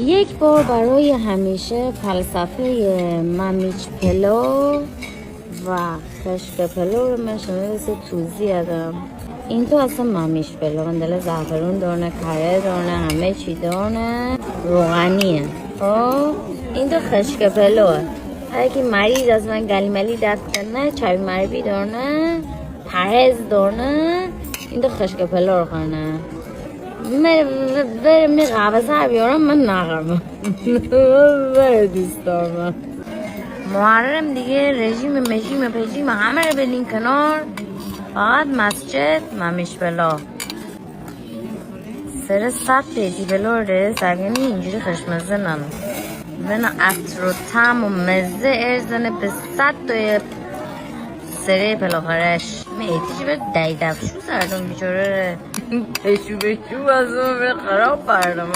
یک بار برای همیشه فلسفه ممیچ پلو و خشک پلو رو من شما توضیح دادم. این تو اصلا ممیچ پلو دل زعفرون دارنه، کره دارنه، همه چی دارنه، روغنیه. این تو خشک پلوه. اگه مریض از من گلی ملی دست کنه چای مربی دارنه، پرهز دارنه، این تو خشک پلو رو کنه. می قهوه سر بیارم من نقرم. بره دوست دارم. محرم دیگه رژیم پژیم همه رو بدین کنار، فقط مسجد ممیش بلا سر 100 پیجی بلا ره سرگنی اینجوری خشمزه نمه بنا عطر و طعم و مزه ارزنه به 100 توی سره پلاخارش میتیجی به دفشو سردم بیچاره پشو از اون خراب بردم.